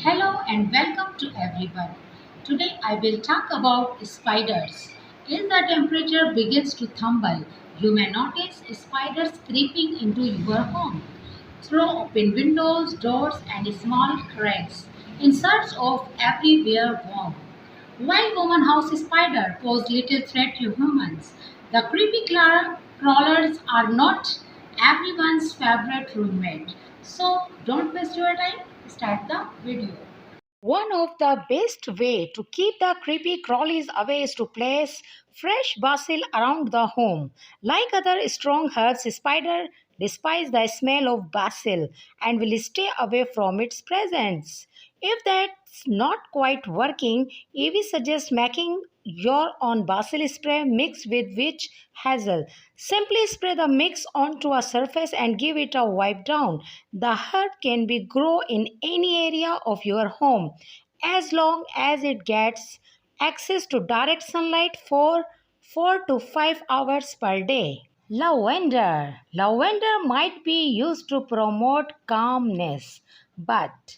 Hello and welcome to everyone. Today I will talk about spiders. As the temperature begins to tumble, you may notice spiders creeping into your home through open windows, doors, and small cracks in search of everywhere warm. While common house spider pose little threat to humans, the creepy crawlers are not everyone's favorite roommate. So don't waste your time. Start the video. One of the best way to keep the creepy crawlies away is to place fresh basil around the home. Like other strong herbs, spider despise the smell of basil and will stay away from its presence. If that's not quite working, Evie suggests making your own basil spray mixed with witch hazel. Simply spray the mix onto a surface and give it a wipe down. The herb can be grown in any area of your home as long as it gets access to direct sunlight for 4 to 5 hours per day. Lavender. Lavender might be used to promote calmness, but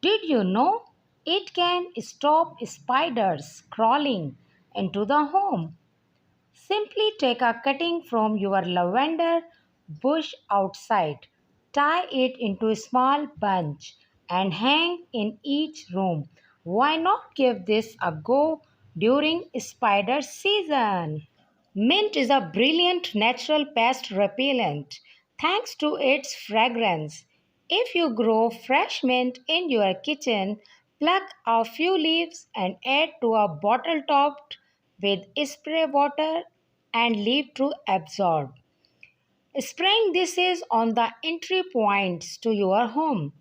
did you know it can stop spiders crawling into the home? Simply take a cutting from your lavender bush outside, tie it into a small bunch, and hang in each room. Why not give this a go during spider season? Mint is a brilliant natural pest repellent thanks to its fragrance. If you grow fresh mint in your kitchen, pluck a few leaves and add to a bottle topped with spray water and leave to absorb. Spraying this is on the entry points to your home.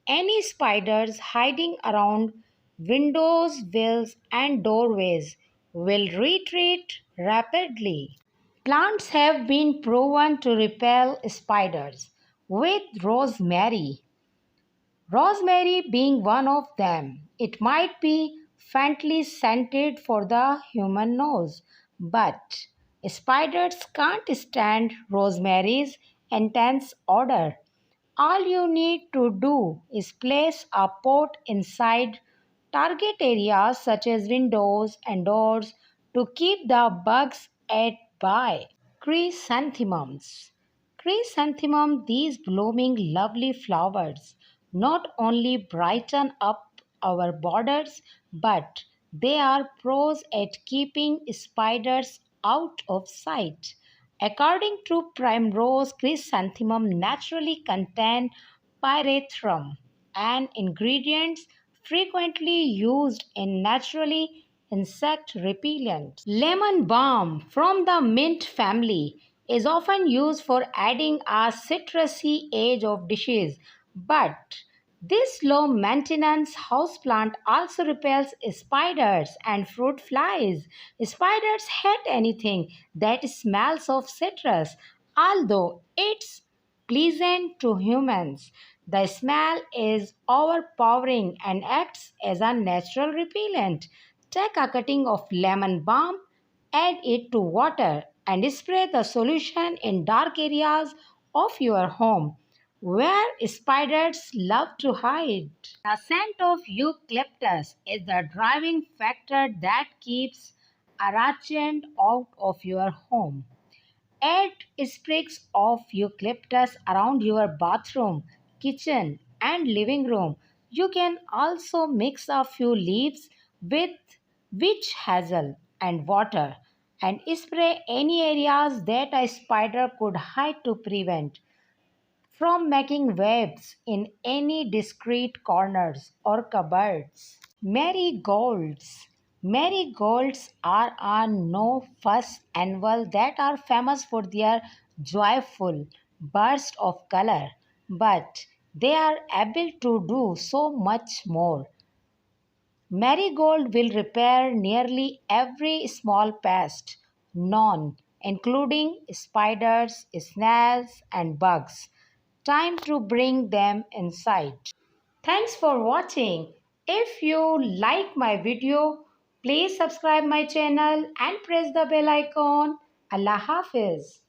Any spiders hiding around windows, wills, and doorways will retreat rapidly. Plants have been proven to repel spiders, with rosemary being one of them. It might be faintly scented for the human nose, but spiders can't stand rosemary's intense odor. All you need to do is place a pot inside target areas such as windows and doors to keep the bugs at bay. Chrysanthemums. Chrysanthemum, these blooming lovely flowers, not only brighten up our borders, but they are pros at keeping spiders out of sight. According to Primrose, chrysanthemum naturally contain pyrethrum, an ingredient frequently used in naturally insect repellent. Lemon balm from the mint family is often used for adding a citrusy edge of dishes, but this low maintenance houseplant also repels spiders and fruit flies. Spiders hate anything that smells of citrus, although it's pleasant to humans. The smell is overpowering and acts as a natural repellent. Take a cutting of lemon balm, add it to water, and spray the solution in dark areas of your home where spiders love to hide. The scent of eucalyptus is the driving factor that keeps arachne out of your home. Add sprigs of eucalyptus around your bathroom, kitchen, and living room. You can also mix a few leaves with witch hazel and water and spray any areas that a spider could hide to prevent from making webs in any discreet corners or cupboards. Marygolds. Marygolds are a no-fuss annual that are famous for their joyful burst of color, but they are able to do so much more. Marigold will repair nearly every small pest known, including spiders, snails, and bugs. Time to bring them inside. Thanks for watching. If you like my video, please subscribe my channel and press the bell icon. Allah Hafiz.